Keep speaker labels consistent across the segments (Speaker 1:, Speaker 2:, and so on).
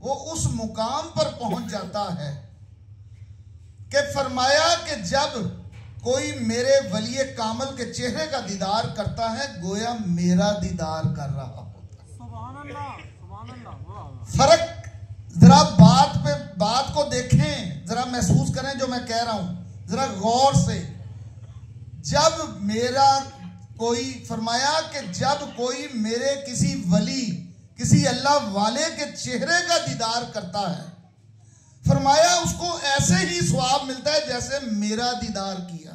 Speaker 1: وہ اس مقام پر پہنچ جاتا ہے کہ فرمایا کہ جب کوئی میرے ولی کامل کے چہرے کا دیدار کرتا ہے گویا میرا دیدار کر رہا ہوتا ہے.
Speaker 2: سبحان اللہ سبحان اللہ.
Speaker 1: فرق ذرا بات کو دیکھیں, ذرا محسوس کریں جو میں کہہ رہا ہوں, ذرا غور سے. جب میرا کوئی فرمایا کہ جب کوئی میرے کسی ولی کسی اللہ والے کے چہرے کا دیدار کرتا ہے, فرمایا اس کو ایسے ہی ثواب ملتا ہے جیسے میرا دیدار کیا,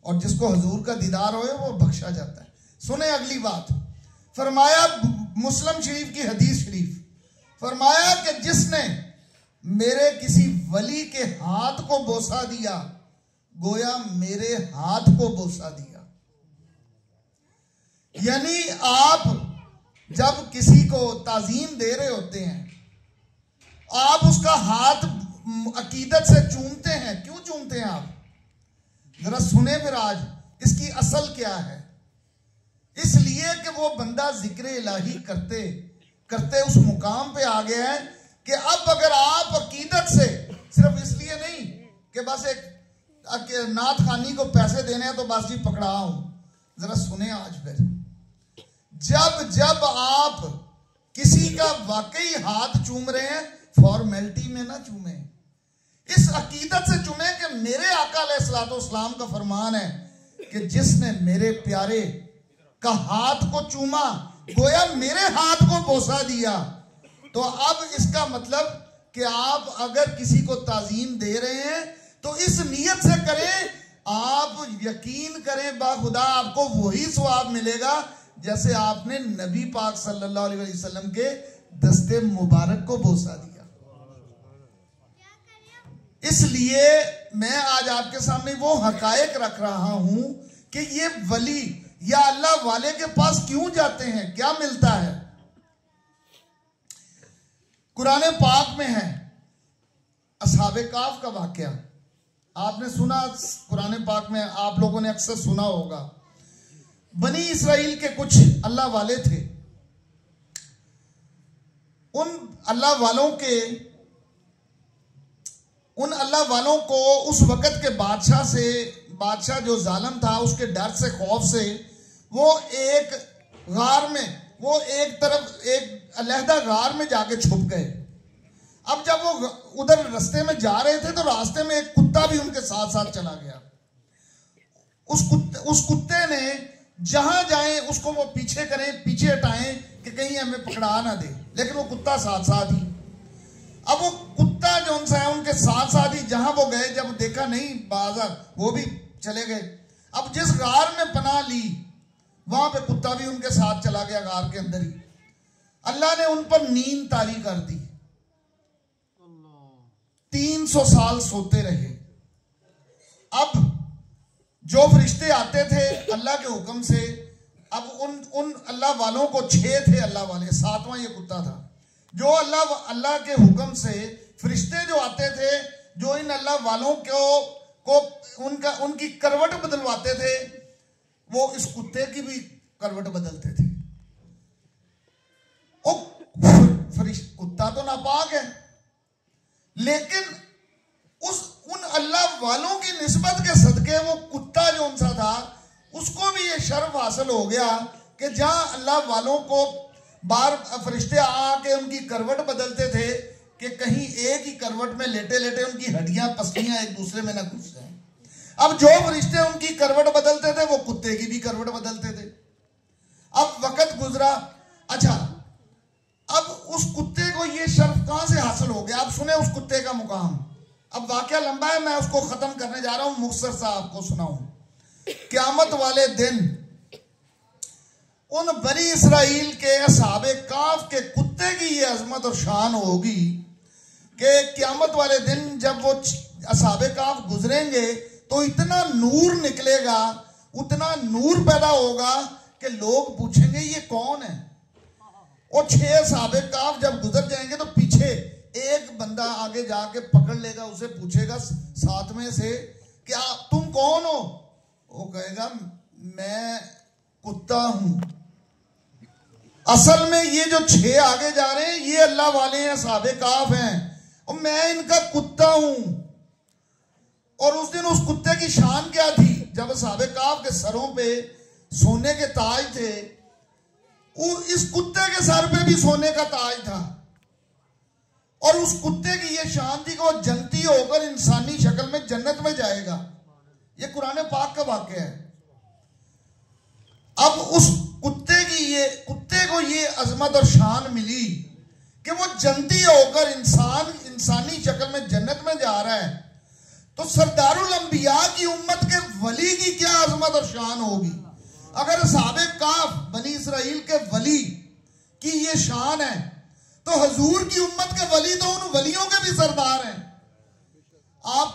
Speaker 1: اور جس کو حضور کا دیدار ہوئے وہ بخشا جاتا ہے. سنیں اگلی بات, فرمایا مسلم شریف کی حدیث شریف, فرمایا کہ جس نے میرے کسی ولی کے ہاتھ کو بوسہ دیا گویا میرے ہاتھ کو بوسہ دیا. یعنی آپ جب کسی کو تعظیم دے رہے ہوتے ہیں, آپ اس کا ہاتھ عقیدت سے چومتے ہیں. کیوں چومتے ہیں آپ؟ ذرا سنیں پھر آج اس کی اصل کیا ہے. اس لیے کہ وہ بندہ ذکر الہی کرتے کرتے اس مقام پہ آ گیا ہے کہ اب اگر آپ عقیدت سے, صرف اس لیے نہیں کہ بس ایک نعت خوانی کو پیسے دینے ہیں تو بس جی پکڑا ہوں. ذرا سنیں آج پھر, جب آپ کسی کا واقعی ہاتھ چوم رہے ہیں فارمیلٹی میں نہ چومیں, اس عقیدت سے چومیں کہ میرے آقا علیہ الصلوۃ والسلام کا فرمان ہے کہ جس نے میرے پیارے کا ہاتھ کو چوما گویا میرے ہاتھ کو بوسہ دیا. تو اب اس کا مطلب کہ آپ اگر کسی کو تعظیم دے رہے ہیں تو اس نیت سے کریں, آپ یقین کریں باخدا آپ کو وہی ثواب ملے گا جیسے آپ نے نبی پاک صلی اللہ علیہ وسلم کے دستے مبارک کو بوسہ دیا. اس لیے میں آج آپ کے سامنے وہ حقائق رکھ رہا ہوں کہ یہ ولی یا اللہ والے کے پاس کیوں جاتے ہیں, کیا ملتا ہے. قرآن پاک میں ہے اصحاب کہف کا واقعہ, آپ نے سنا قرآن پاک میں, آپ لوگوں نے اکثر سنا ہوگا. بنی اسرائیل کے کچھ اللہ والے تھے, ان اللہ والوں کو اس وقت کے بادشاہ جو ظالم تھا اس کے ڈر سے, خوف سے وہ ایک غار میں, وہ ایک علیحدہ غار میں جا کے چھپ گئے. اب جب وہ ادھر رستے میں جا رہے تھے تو راستے میں ایک کتا بھی ان کے ساتھ ساتھ چلا گیا. اس کتے نے جہاں جائیں اس کو وہ پیچھے کریں, پیچھے ہٹائیں کہ کہیں ہمیں پکڑا نہ دے, لیکن وہ کتا ساتھ ساتھ ہی. اب وہ کتا جو ان سے ہے ان کے ساتھ ساتھ ہی جہاں وہ گئے, جب دیکھا نہیں بازار وہ بھی چلے گئے. اب جس غار میں پناہ لی وہاں پہ کتا بھی ان کے ساتھ چلا گیا غار کے اندر ہی. اللہ نے ان پر نیند طاری کر دی, 300 سال سوتے رہے. اب جو فرشتے آتے تھے اللہ کے حکم سے, اب ان اللہ والوں کو 6 تھے اللہ والے, 7واں یہ کتا تھا. جو اللہ کے حکم سے فرشتے جو آتے تھے جو ان اللہ والوں کو ان کی کروٹ بدلواتے تھے, وہ اس کتے کی بھی کروٹ بدلتے تھے. کتا تو ناپاک ہے, لیکن ان اللہ والوں کی نسبت کے صدقے وہ کتا جو ان سا تھا اس کو بھی یہ شرف حاصل ہو گیا کہ جہاں اللہ والوں کو بار فرشتے آ کے ان کی کروٹ بدلتے تھے کہ کہیں ایک ہی کروٹ میں لیٹے لیٹے ان کی ہڈیاں پسلیاں ایک دوسرے میں نہ گھس جائیں. اب جو فرشتے ان کی کروٹ بدلتے تھے وہ کتے کی بھی کروٹ بدلتے تھے. اب وقت گزرا, اچھا اب اس کتے کو یہ شرف کہاں سے حاصل ہو گیا. اب سنیں اس کتے کا مقام. اب واقعہ لمبا ہے, میں اس کو ختم کرنے جا رہا ہوں, مختصر سا آپ کو سناؤں. قیامت والے دن ان بنی اسرائیل کے اصحاب کہف کے کتے کی یہ عظمت اور شان ہوگی کہ قیامت والے دن جب وہ اصحاب کہف گزریں گے تو اتنا نور نکلے گا, اتنا نور پیدا ہوگا کہ لوگ پوچھیں گے یہ کون ہے. اور 6 اصحاب کہف جب گزر جائیں گے تو پیچھے ایک بندہ آگے جا کے پکڑ لے گا, اسے پوچھے گا ساتھ میں سے کہ تم کون ہو. وہ کہے گا میں کتا ہوں. اصل میں یہ جو 6 آگے جا رہے ہیں یہ اللہ والے ہیں، اصحاب کہف ہیں، اور میں ان کا کتا ہوں۔ اور اس دن اس کتے کی شان کیا تھی؟ جب اصحاب کہف کے سروں پہ سونے کے تاج تھے، اس کتے کے سر پہ بھی سونے کا تاج تھا، اور اس کتے کی یہ شان تھی کہ وہ جنتی ہو کر انسانی شکل میں جنت میں جائے گا۔ یہ قرآن پاک کا واقعہ ہے۔ اب اس کتے کو یہ عظمت اور شان ملی کہ وہ جنتی ہو کر انسانی شکل میں جنت میں جا رہا ہے، تو سردار الانبیاء کی امت کے ولی کی کیا عظمت اور شان ہوگی؟ اگر اصحاب کہف بنی اسرائیل کے ولی کی یہ شان ہے تو حضور کی امت کے ولی تو ان ولیوں کے بھی سردار ہیں۔ آپ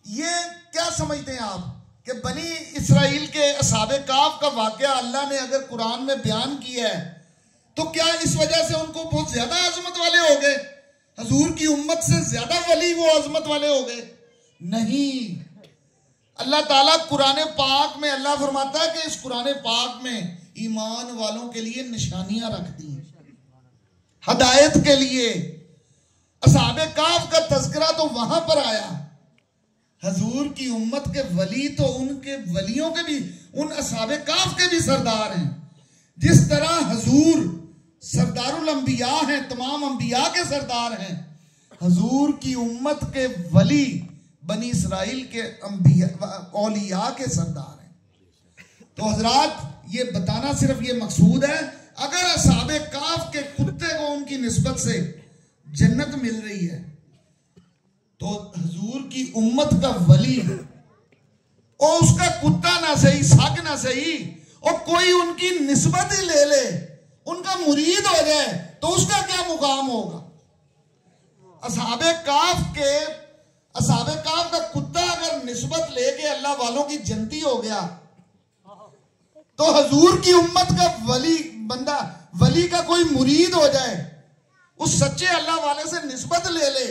Speaker 1: یہ کیا سمجھتے ہیں آپ کہ بنی اسرائیل کے اصحاب کہف کا واقعہ اللہ نے اگر قرآن میں بیان کیا ہے تو کیا اس وجہ سے ان کو بہت زیادہ عظمت والے ہو گئے؟ حضور کی امت سے زیادہ ولی وہ عظمت والے ہو گئے؟ نہیں۔ اللہ تعالیٰ قرآن پاک میں اللہ فرماتا ہے کہ اس قرآن پاک میں ایمان والوں کے لیے نشانیاں رکھ دی ہیں، ہدایت کے لیے۔ اصحاب کہف کا تذکرہ تو وہاں پر آیا، حضور کی امت کے ولی تو ان کے ولیوں کے بھی، ان اصحاب کہف کے بھی سردار ہیں۔ جس طرح حضور سردار الانبیاء ہیں، تمام انبیاء کے سردار ہیں، حضور کی امت کے ولی بنی اسرائیل کے اولیاء کے سردار ہیں۔ تو حضرات یہ بتانا صرف یہ مقصود ہے، اگر اصحاب کہف کے کتے کو ان کی نسبت سے جنت مل رہی ہے تو حضور کی امت کا ولی اور اس کا کتا نہ صحیح، سگ نہ صحیح، اور کوئی ان کی نسبت ہی لے لے، ان کا مرید ہو جائے تو اس کا کیا مقام ہوگا؟ اصحاب کہف کا کتا اگر نسبت لے کے اللہ والوں کی جنتی ہو گیا تو حضور کی امت کا ولی کا کوئی مرید ہو جائے، اس سچے اللہ والے سے نسبت لے لے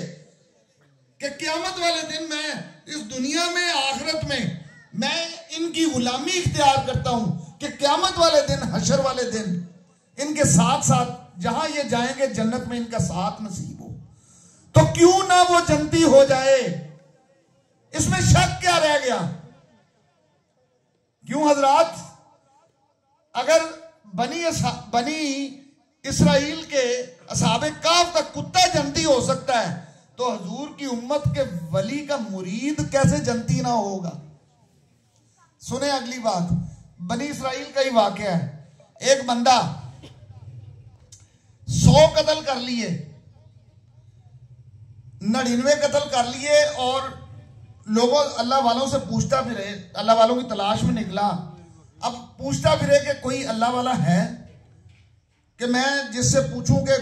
Speaker 1: کہ قیامت والے دن میں اس دنیا میں آخرت میں ان کی غلامی اختیار کرتا ہوں کہ قیامت والے دن، حشر والے دن ان کے ساتھ ساتھ جہاں یہ جائیں گے جنت میں ان کا ساتھ نصیب ہو، تو کیوں نہ وہ جنتی ہو جائے؟ اس میں شک کیا رہ گیا؟ کیوں حضرات؟ اگر بنی اسرائیل کے اصحاب کہف کا کتا جنتی ہو سکتا ہے تو حضور کی امت کے ولی کا مرید کیسے جنتی نہ ہوگا؟ سنیں اگلی بات، بنی اسرائیل کا ہی واقعہ ہے۔ ایک بندہ 100 قتل کر لیے، 99 قتل کر لیے، اور لوگوں اللہ والوں سے پوچھتا پھرے، اللہ والوں کی تلاش میں نکلا، اب پوچھتا پھرے کہ کوئی اللہ والا ہے کہ میں جس سے پوچھوں کہ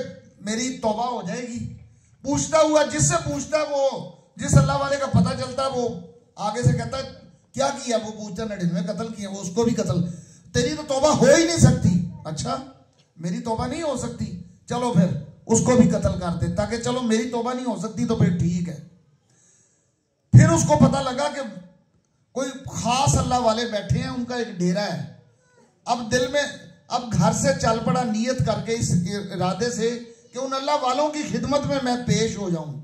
Speaker 1: میری توبہ ہو جائے گی؟ پوچھتا ہوا، جس سے پوچھتا وہ جس اللہ والے کا پتہ چلتا وہ آگے سے کہتا کیا کیا؟ وہ پوچھتا 99 قتل کیے، وہ اس کو بھی قتل، تیری تو توبہ ہو ہی نہیں سکتی۔ اچھا میری توبہ نہیں ہو سکتی، چلو پھر اس کو بھی قتل کر دے تاکہ چلو میری توبہ نہیں ہو سکتی تو پھر ٹھیک ہے۔ پھر اس کو پتہ لگا کہ کوئی خاص اللہ والے بیٹھے ہیں، ان کا ایک ڈیرا ہے۔ اب دل میں اب گھر سے چل پڑا نیت کر کے اس ارادے سے کہ ان اللہ والوں کی خدمت میں پیش ہو جاؤں۔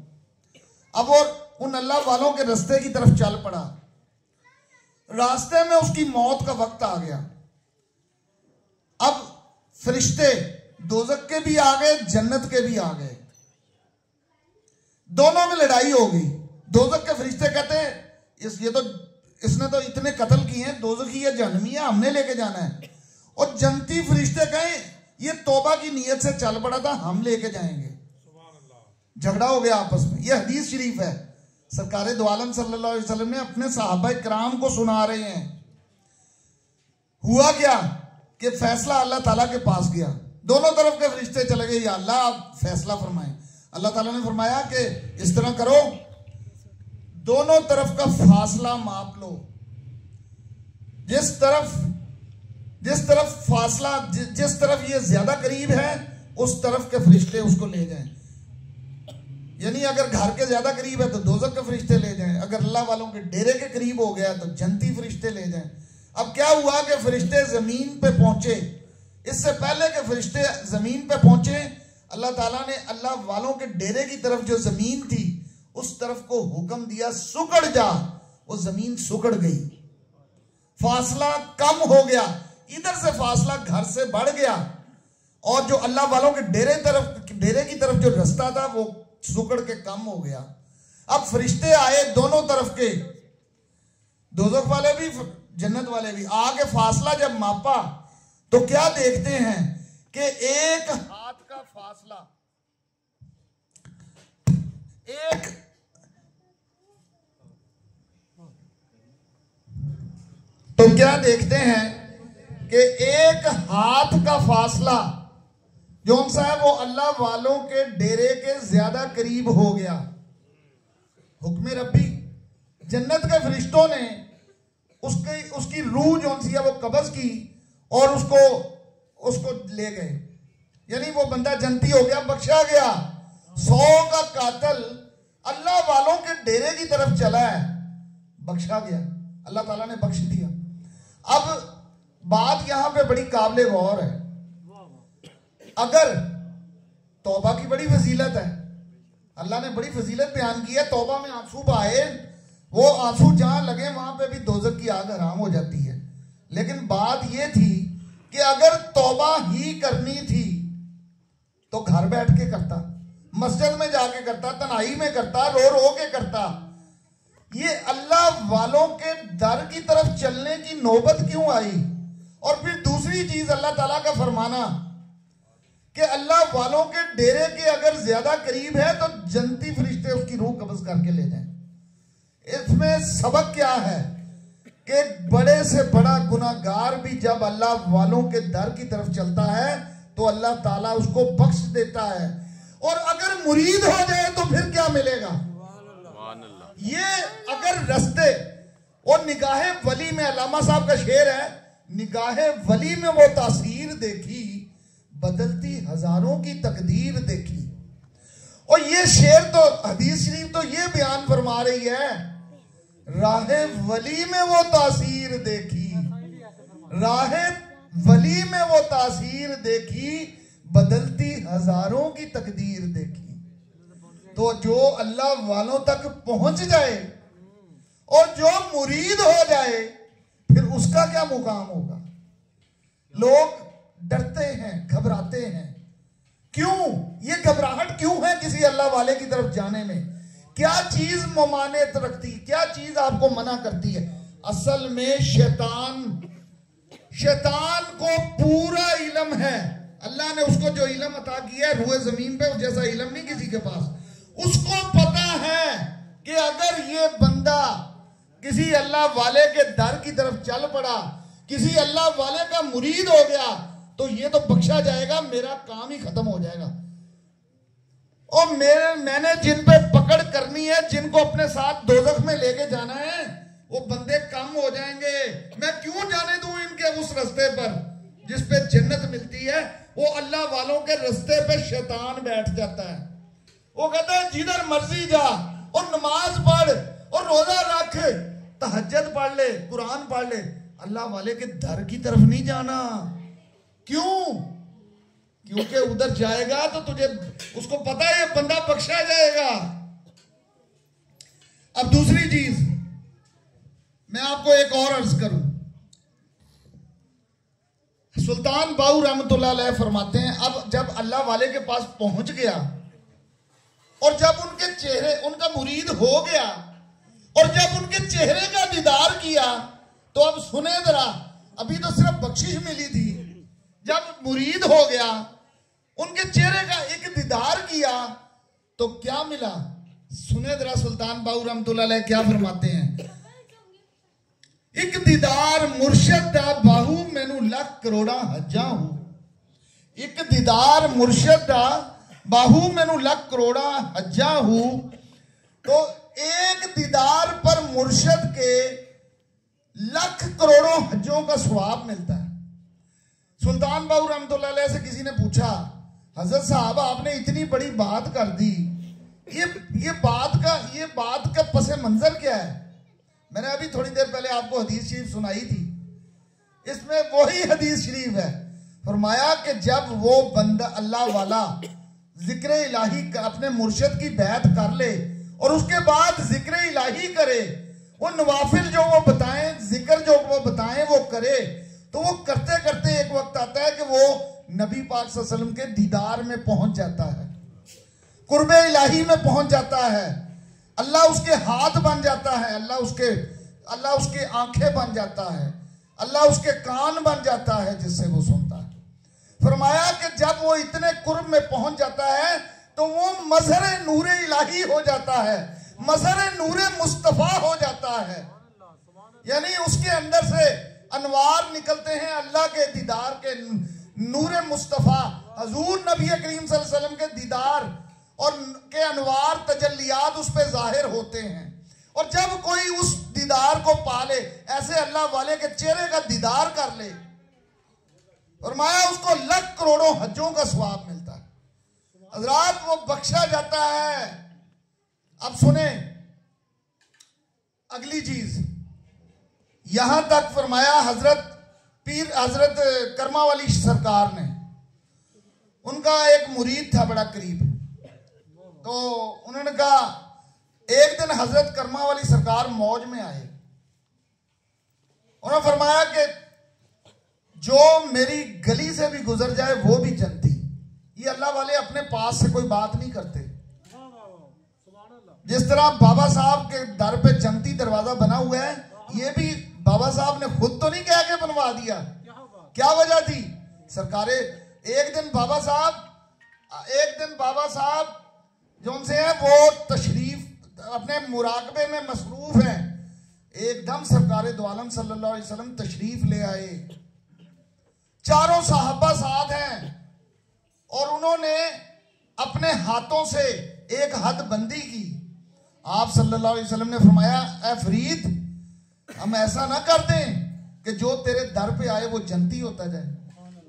Speaker 1: اب وہ ان اللہ والوں کے رستے کی طرف چل پڑا، راستے میں اس کی موت کا وقت آ گیا۔ اب فرشتے دوزخ کے بھی آ گئے، جنت کے بھی آ گئے، دونوں میں لڑائی ہو گئی۔ دوزخ کے فرشتے کہتے ہیں اس نے تو اتنے قتل کیے ہیں، دوزخی یا جہنمی ہے، ہم نے لے کے جانا ہے۔ اور جنتی فرشتے کہیں یہ توبہ کی نیت سے چل پڑا تھا، ہم لے کے جائیں گے۔ جھگڑا ہو گیا آپس میں۔ یہ حدیث شریف ہے، سرکار دو عالم صلی اللہ علیہ وسلم نے اپنے صحابہ کرام کو سنا رہے ہیں۔ ہوا کیا کہ فیصلہ اللہ تعالیٰ کے پاس گیا، دونوں طرف کے فرشتے چلے گئے، یا اللہ آپ فیصلہ فرمائیں۔ اللہ تعالیٰ نے فرمایا کہ اس طرح کرو، دونوں طرف کا فاصلہ ماپ لو، جس طرف فاصلہ جس طرف یہ زیادہ قریب ہے اس طرف کے فرشتے اس کو لے جائیں۔ یعنی اگر گھر کے زیادہ قریب ہے تو دوزخ کے فرشتے لے جائیں، اگر اللہ والوں کے ڈیرے کے قریب ہو گیا تو جنتی فرشتے لے جائیں۔ اب کیا ہوا کہ فرشتے زمین پہ پہنچے، اس سے پہلے کہ فرشتے زمین پہ پہنچے، اللہ تعالیٰ نے اللہ والوں کے ڈیرے کی طرف جو زمین تھی اس طرف کو حکم دیا سکڑ جا، وہ زمین سکڑ گئی، فاصلہ کم ہو گیا، ادھر سے فاصلہ گھر سے بڑھ گیا، اور جو اللہ والوں کے ڈیرے کی طرف جو رستہ تھا وہ سکڑ کے کم ہو گیا۔ اب فرشتے آئے دونوں طرف کے، دوزخ والے بھی جنت والے بھی، آگے فاصلہ جب ماپا تو کیا دیکھتے ہیں کہ ایک ہاتھ کا فاصلہ، تو کیا دیکھتے ہیں کہ ایک ہاتھ کا فاصلہ جون سا ہے وہ اللہ والوں کے ڈیرے کے زیادہ قریب ہو گیا۔ حکم ربی، جنت کے فرشتوں نے اس کی روح جون سی ہے وہ قبض کی اور اس کو لے گئے، یعنی وہ بندہ جنتی ہو گیا، بخشا گیا۔ 100 کا قاتل اللہ والوں کے ڈیرے کی طرف چلا ہے، بخشا گیا، اللہ تعالیٰ نے بخش دیا۔ اب بات یہاں پہ بڑی قابل غور ہے، اگر توبہ کی بڑی فضیلت ہے، اللہ نے بڑی فضیلت بیان کی ہے، توبہ میں آنسو بہائے، وہ آنسو جہاں لگے وہاں پہ بھی دوزخ کی آگ حرام ہو جاتی ہے، لیکن بات یہ تھی کہ اگر توبہ ہی کرنی تھی تو گھر بیٹھ کے کرتا، مسجد میں جا کے کرتا، تنہائی میں کرتا، رو رو کے کرتا۔ یہ اللہ والوں کے در کی طرف چلنے کی نوبت کیوں آئی؟ اور پھر دوسری چیز اللہ تعالیٰ کا فرمانا کہ اللہ والوں کے ڈیرے کے اگر زیادہ قریب ہے تو جنتی فرشتے اس کی روح قبض کر کے لے جائیں۔ اس میں سبق کیا ہے کہ بڑے سے بڑا گناہگار بھی جب اللہ والوں کے در کی طرف چلتا ہے تو اللہ تعالیٰ اس کو بخش دیتا ہے، اور اگر مرید ہو جائے تو پھر کیا ملے گا؟ یہ اگر رستے، اور نگاہ ولی میں علامہ صاحب کا شعر ہے، نگاہ ولی میں وہ تاثیر دیکھی، بدلتی ہزاروں کی تقدیر دیکھی۔ اور یہ شعر تو حدیث شریف تو یہ بیان فرما رہی ہے، راہ ولی میں وہ تاثیر دیکھی، راہ ولی میں وہ تاثیر دیکھی، بدلتی ہزاروں کی تقدیر دیکھی۔ تو جو اللہ والوں تک پہنچ جائے اور جو مرید ہو جائے پھر اس کا کیا مقام ہوگا؟ لوگ ڈرتے ہیں، گھبراتے ہیں، کیوں؟ یہ گھبراہٹ کیوں ہے کسی اللہ والے کی طرف جانے میں؟ کیا چیز ممانعت رکھتی، کیا چیز آپ کو منع کرتی ہے؟ اصل میں شیطان کو پورا علم ہے، اللہ نے اس کو جو علم عطا کیا ہے روئے زمین پہ جیسا علم نہیں کسی کے پاس، اس کو پتا ہے کہ اگر یہ بندہ کسی اللہ والے کے در کی طرف چل پڑا، کسی اللہ والے کا مرید ہو گیا تو یہ تو بخشا جائے گا، میرا کام ہی ختم ہو جائے گا، اور میں نے جن پہ پکڑ کرنی ہے، جن کو اپنے ساتھ دوزخ میں لے کے جانا ہے، وہ بندے کم ہو جائیں گے۔ میں کیوں جانے دوں ان کے اس رستے پر جس پہ جنت ملتی ہے؟ وہ اللہ والوں کے رستے پہ شیطان بیٹھ جاتا ہے، وہ کہتا ہے جدھر مرضی جا اور نماز پڑھ اور روزہ رکھ، تہجد پڑھ لے، قرآن پڑھ لے، اللہ والے کے در کی طرف نہیں جانا۔ کیوں؟ کیونکہ ادھر جائے گا تو تجھے اس کو پتا ہے یہ بندہ بخشا جائے گا۔ اب دوسری چیز میں آپ کو ایک اور عرض کروں، سلطان باؤ رحمت اللہ علیہ فرماتے ہیں اب جب اللہ والے کے پاس پہنچ گیا اور جب ان کے چہرے، ان کا مرید ہو گیا اور جب ان کے چہرے کا دیدار کیا تو اب سنے ذرا، ابھی تو صرف بخشش ملی تھی، جب مرید ہو گیا ان کے چہرے کا ایک دیدار کیا تو کیا ملا؟ سنے ذرا سلطان باؤ رحمت اللہ علیہ کیا فرماتے ہیں، ایک دیدار مرشد دا باہو مینو لکھ کروڑا حجاں ہوں، ایک دیدار مرشد دا باہو مینو لکھ کروڑا حجاں ہوں۔ تو ایک دیدار پر مرشد کے لکھ کروڑوں حجوں کا ثواب ملتا ہے۔ سلطان باہو رحمت اللہ علیہ سے کسی نے پوچھا، حضرت صاحب آپ نے اتنی بڑی بات کر دی، یہ بات کا پس منظر کیا ہے؟ میں نے ابھی تھوڑی دیر پہلے آپ کو حدیث شریف سنائی تھی، اس میں وہی حدیث شریف ہے، فرمایا کہ جب وہ بندہ اللہ والا ذکر الہی اپنے مرشد کی بیعت کر لے اور اس کے بعد ذکر الہی کرے، وہ نوافل جو وہ بتائیں، ذکر جو وہ بتائیں وہ کرے، تو وہ کرتے کرتے ایک وقت آتا ہے کہ وہ نبی پاک صلی اللہ علیہ وسلم کے دیدار میں پہنچ جاتا ہے، قرب الہی میں پہنچ جاتا ہے، اللہ اس کے ہاتھ بن جاتا ہے، اللہ اس کے آنکھیں بن جاتا ہے، اللہ اس کے کان بن جاتا ہے جس سے وہ سنتا ہے۔ فرمایا کہ جب وہ اتنے قرب میں پہنچ جاتا ہے تو وہ مظہر نور الہی ہو جاتا ہے، مظہر نور مصطفیٰ ہو جاتا ہے، یعنی اس کے اندر سے انوار نکلتے ہیں اللہ کے دیدار کے، نور مصطفیٰ حضور نبی کریم صلی اللہ علیہ وسلم کے دیدار اور کے انوار تجلیات اس پہ ظاہر ہوتے ہیں۔ اور جب کوئی اس دیدار کو پالے، ایسے اللہ والے کے چہرے کا دیدار کر لے، فرمایا اس کو لاکھ کروڑوں حجوں کا ثواب ملتا ہے۔ حضرات وہ بخشا جاتا ہے۔ اب سنیں اگلی چیز، یہاں تک فرمایا حضرت کرما والی سرکار نے، ان کا ایک مرید تھا بڑا قریب، تو انہوں نے کہا ایک دن حضرت کرما والی سرکار موج میں آئے، انہوں نے فرمایا کہ جو میری گلی سے بھی گزر جائے وہ بھی جنتی۔ یہ اللہ والے اپنے پاس سے کوئی بات نہیں کرتے، جس طرح بابا صاحب کے در پہ جنتی دروازہ بنا ہوا ہے، یہ بھی بابا صاحب نے خود تو نہیں کہہ کے بنوا دیا۔ کیا وجہ تھی؟ سرکارے ایک دن بابا صاحب جو ان سے ہیں وہ تشریف اپنے مراقبے میں مصروف ہیں، ایک دم سرکار دو عالم صلی اللہ علیہ وسلم تشریف لے آئے، چاروں صحابہ ساتھ ہیں، اور انہوں نے اپنے ہاتھوں سے ایک حد بندی کی۔ آپ صلی اللہ علیہ وسلم نے فرمایا اے فرید، ہم ایسا نہ کر دیں کہ جو تیرے در پہ آئے وہ جنتی ہوتا جائے۔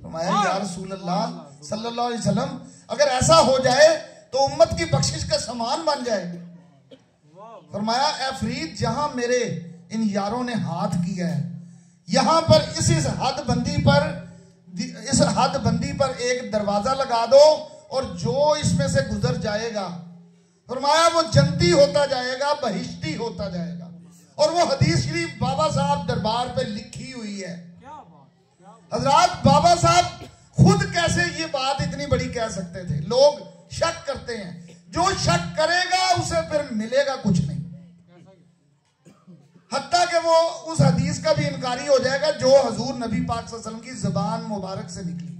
Speaker 1: فرمایا یا رسول اللہ صلی اللہ علیہ وسلم، اگر ایسا ہو جائے تو امت کی بخشش کا سامان بن جائے۔ فرمایا اے فرید، جہاں میرے ان یاروں نے ہاتھ کیا ہے، یہاں پر اس حد بندی پر ایک دروازہ لگا دو، اور جو اس میں سے گزر جائے گا، فرمایا وہ جنتی ہوتا جائے گا، بہشتی ہوتا جائے گا۔ اور وہ حدیث شریف بابا صاحب دربار پہ لکھی ہوئی ہے۔ حضرات بابا صاحب خود کیسے یہ بات اتنی بڑی کہہ سکتے تھے؟ لوگ شک کرتے ہیں، جو شک کرے گا اسے پھر ملے گا کچھ نہیں، حتیٰ کہ وہ اس حدیث کا بھی انکاری ہو جائے گا جو حضور نبی پاک صلی اللہ علیہ وسلم کی زبان مبارک سے نکلی۔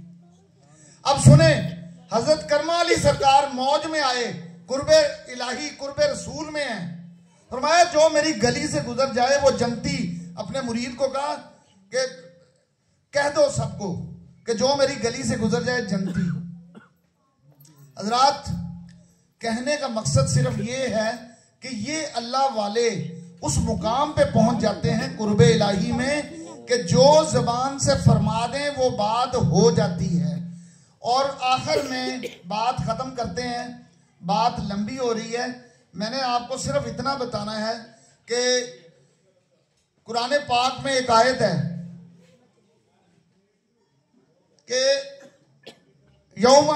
Speaker 1: اب سنیں، حضرت کرما علی سرکار موج میں آئے، قرب الہی قرب رسول میں ہیں، فرمایا جو میری گلی سے گزر جائے وہ جنتی۔ اپنے مرید کو کہا کہ کہہ دو سب کو کہ جو میری گلی سے گزر جائے جنتی۔ حضرات کہنے کا مقصد صرف یہ ہے کہ یہ اللہ والے اس مقام پہ پہنچ جاتے ہیں قرب الہی میں کہ جو زبان سے فرما دیں وہ بات ہو جاتی ہے۔ اور آخر میں بات ختم کرتے ہیں، بات لمبی ہو رہی ہے، میں نے آپ کو صرف اتنا بتانا ہے کہ قرآن پاک میں ایک آیت ہے کہ یوم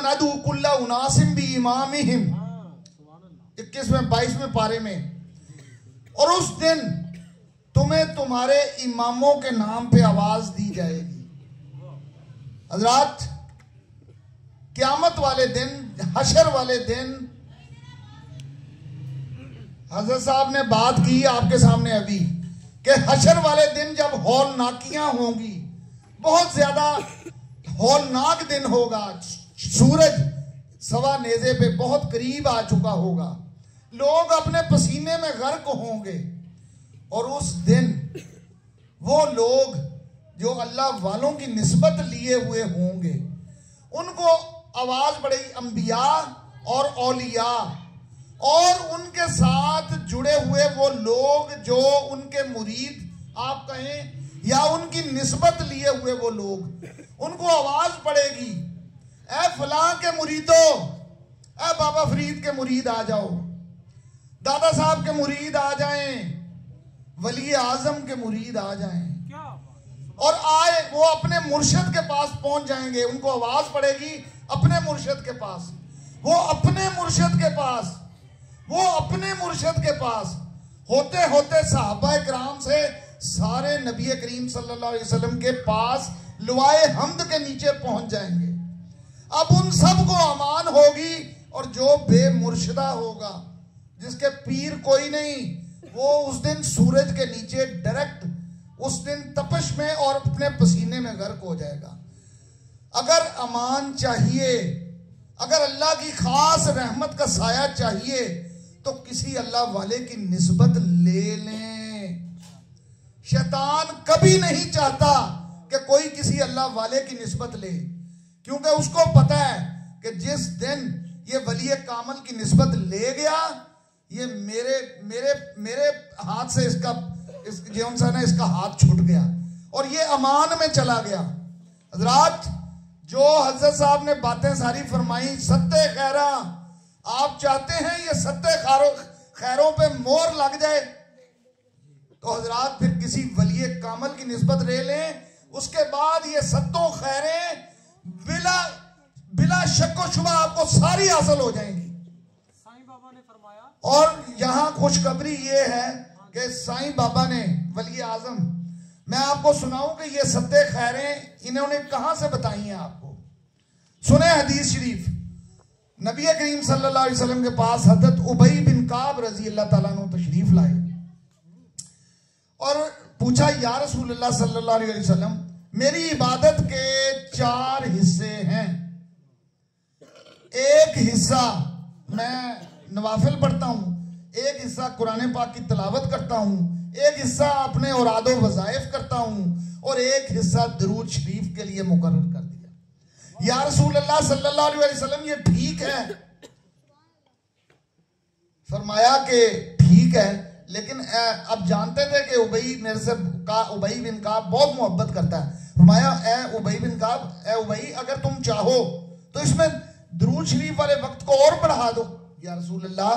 Speaker 1: ندعو کل اناس بامامہم، 22ویں پارے میں، اور اس دن تمہیں تمہارے اماموں کے نام پہ آواز دی جائے گی۔ حضرات قیامت والے دن، حشر والے دن، حضرت صاحب نے بات کی آپ کے سامنے ابھی کہ حشر والے دن جب ہولناکیاں ہوں گی، بہت زیادہ ہولناک دن ہوگا، سورج سوا نیزے پہ بہت قریب آ چکا ہوگا، لوگ اپنے پسینے میں غرق ہوں گے، اور اس دن وہ لوگ جو اللہ والوں کی نسبت لیے ہوئے ہوں گے ان کو آواز پڑے گی، انبیاء اور اولیاء اور ان کے ساتھ جڑے ہوئے وہ لوگ جو ان کے مرید آپ کہیں یا ان کی نسبت لیے ہوئے وہ لوگ، ان کو آواز پڑے گی اے فلاں کے مریدو، اے بابا فرید کے مرید آ جاؤ، دادا صاحب کے مرید آ جائیں، ولی اعظم کے مرید آ جائیں، اور آئے وہ اپنے مرشد کے پاس پہنچ جائیں گے. ان کو آواز پڑے گی اپنے مرشد کے پاس. وہ اپنے مرشد کے پاس, وہ اپنے مرشد کے پاس ہوتے ہوتے صحابہ کرام سے سارے نبی کریم صلی اللہ علیہ وسلم کے پاس لوائے حمد کے نیچے پہنچ جائیں گے. اب ان سب کو امان ہوگی, اور جو بے مرشدہ ہوگا, جس کے پیر کوئی نہیں, وہ اس دن سورج کے نیچے ڈائریکٹ اس دن تپش میں اور اپنے پسینے میں غرق ہو جائے گا. اگر امان چاہیے, اگر اللہ کی خاص رحمت کا سایہ چاہیے, تو کسی اللہ والے کی نسبت لے لیں. شیطان کبھی نہیں چاہتا کہ کوئی کسی اللہ والے کی نسبت لے, کیونکہ اس کو پتا ہے کہ جس دن یہ ولی کامل کی نسبت لے گیا, یہ میرے ہاتھ سے اس کا ہاتھ چھوٹ گیا اور یہ امان میں چلا گیا. حضرات, جو حضرت صاحب نے باتیں ساری فرمائی, ستہ خیرہ, آپ چاہتے ہیں یہ ستہ خیروں پہ مور لگ جائے, تو حضرات پھر کسی ولی کامل کی نسبت لے لیں. اس کے بعد یہ ستوں خیریں بلا شک و شبہ آپ کو ساری حاصل ہو جائیں گی.
Speaker 2: سائیں بابا نے فرمایا,
Speaker 1: اور یہاں خوشخبری یہ ہے کہ سائیں بابا نے, ولی اعظم, میں آپ کو سناؤں کہ یہ ستہ خیریں انہوں نے کہاں سے بتائی ہیں آپ کو. سنیں حدیث شریف. نبی کریم صلی اللہ علیہ وسلم کے پاس حضرت ابی بن کعب رضی اللہ تعالیٰ عنہ تشریف لائے اور پوچھا, یا رسول اللہ صلی اللہ علیہ وسلم, میری عبادت کے 4 حصے ہیں. ایک حصہ میں نوافل پڑھتا ہوں, ایک حصہ قرآن پاک کی تلاوت کرتا ہوں, ایک حصہ اپنے اوراد و وظائف کرتا ہوں, اور ایک حصہ درود شریف کے لیے مقرر کر دیا. یا رسول اللہ صلی اللہ علیہ وسلم, یہ ٹھیک ہے؟ فرمایا کہ ٹھیک ہے, لیکن اب جانتے تھے کہ ابی میرے سے ابی بن کعب بہت محبت کرتا ہے. فرمایا, اے ابی بن کعب, اے ابی, اگر تم چاہو تو اس میں درود شریف والے وقت کو اور بڑھا دو. یا رسول اللہ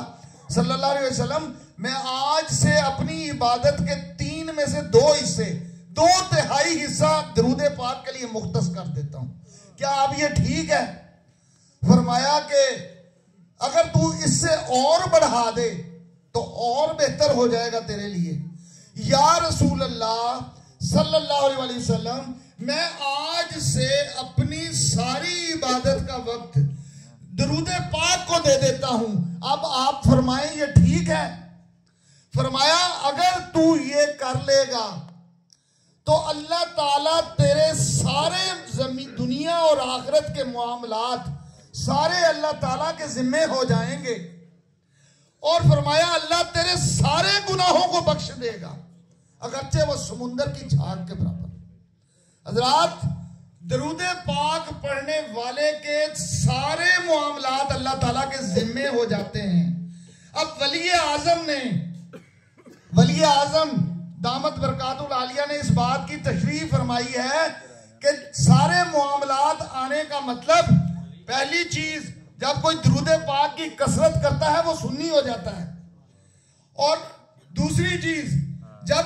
Speaker 1: صلی اللہ علیہ وسلم, میں آج سے اپنی عبادت کے 3 میں سے 2 حصے, 2/3 حصہ درود پاک کے لیے مختص کر دیتا ہوں. کیا اب یہ ٹھیک ہے؟ فرمایا کہ اگر تو اس سے اور بڑھا دے تو اور بہتر ہو جائے گا تیرے لیے. یا رسول اللہ صلی اللہ علیہ وسلم, میں آج سے اپنی ساری عبادت کا وقت درود پاک کو دے دیتا ہوں. اب آپ فرمائیں یہ ٹھیک ہے؟ فرمایا, اگر تو یہ کر لے گا تو اللہ تعالیٰ تیرے سارے دنیا اور آخرت کے معاملات سارے اللہ تعالیٰ کے ذمہ ہو جائیں گے, اور فرمایا اللہ تیرے سارے گناہوں کو بخش دے گا, اگرچہ وہ سمندر کی جھاگ کے برابر. حضرات, درود پاک پڑھنے والے کے سارے معاملات اللہ تعالیٰ کے ذمہ ہو جاتے ہیں. اب ولی اعظم دامت برکات العالیہ نے اس بات کی تشریح فرمائی ہے کہ سارے معاملات آنے کا مطلب, پہلی چیز, جب کوئی درود پاک کی کثرت کرتا ہے وہ سنی ہو جاتا ہے, اور دوسری چیز, جب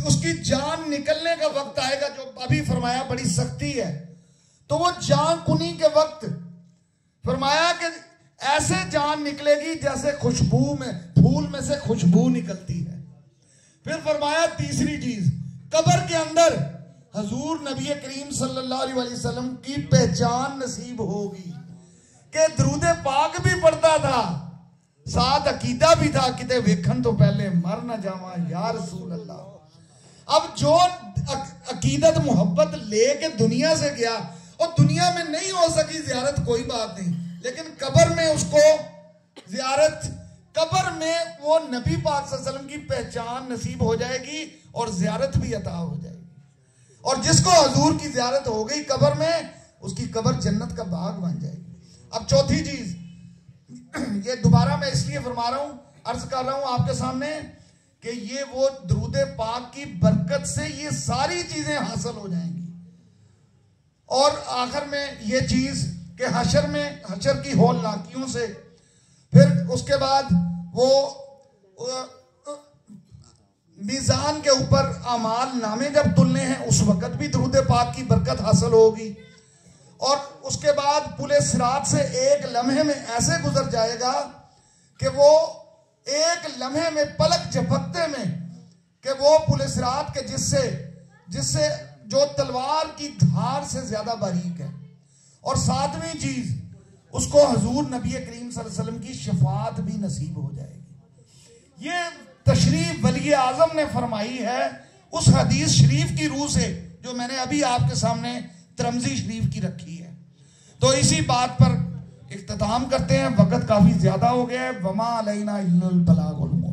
Speaker 1: اس کی جان نکلنے کا وقت آئے گا, جو ابھی فرمایا بڑی سختی ہے, تو وہ جان کنی کے وقت فرمایا کہ ایسے جان نکلے گی جیسے پھول میں سے خوشبو نکلتی ہے. پھر فرمایا تیسری چیز, قبر کے اندر حضور نبی کریم صلی اللہ علیہ وسلم کی پہچان نصیب ہوگی کہ درود پاک بھی پڑھتا تھا, ساتھ عقیدہ بھی تھا, کتے ویکھن تو پہلے مر نہ جاواں یا رسول اللہ. اب جو عقیدت محبت لے کے دنیا سے گیا, اور دنیا میں نہیں ہو سکی زیارت, کوئی بات نہیں, لیکن قبر میں اس کو زیارت, قبر میں وہ نبی پاک صلی اللہ علیہ وسلم کی پہچان نصیب ہو جائے گی اور زیارت بھی عطا ہو جائے گی. اور جس کو حضور کی زیارت ہو گئی قبر میں, اس کی قبر جنت کا باغ بن جائے گی. اب چوتھی چیز, یہ دوبارہ میں اس لیے فرما رہا ہوں, عرض کر رہا ہوں آپ کے سامنے کہ یہ وہ درود پاک کی برکت سے یہ ساری چیزیں حاصل ہو جائیں گی. اور آخر میں یہ چیز کہ حشر کی ہولناکیوں سے, پھر اس کے بعد وہ میزان کے اوپر اعمال نامے جب تلنے ہیں اس وقت بھی درود پاک کی برکت حاصل ہوگی، اور اس کے بعد پل صراط سے ایک لمحے میں ایسے گزر جائے گا کہ وہ ایک لمحے میں پلک جھپکتے میں کہ وہ پل صراط کے جس سے جو تلوار کی دھار سے زیادہ باریک ہے، اور ساتویں چیز اس کو حضور نبی کریم صلی اللہ علیہ وسلم کی شفاعت بھی نصیب ہو جائے گی۔ یہ تشریف ولی اعظم نے فرمائی ہے اس حدیث شریف کی روح سے جو میں نے ابھی آپ کے سامنے ترمذی شریف کی رکھی ہے۔ تو اسی بات پر اختتام کرتے ہیں، وقت کافی زیادہ ہو گیا ہے۔ وما علینا الا البلاغ المبین۔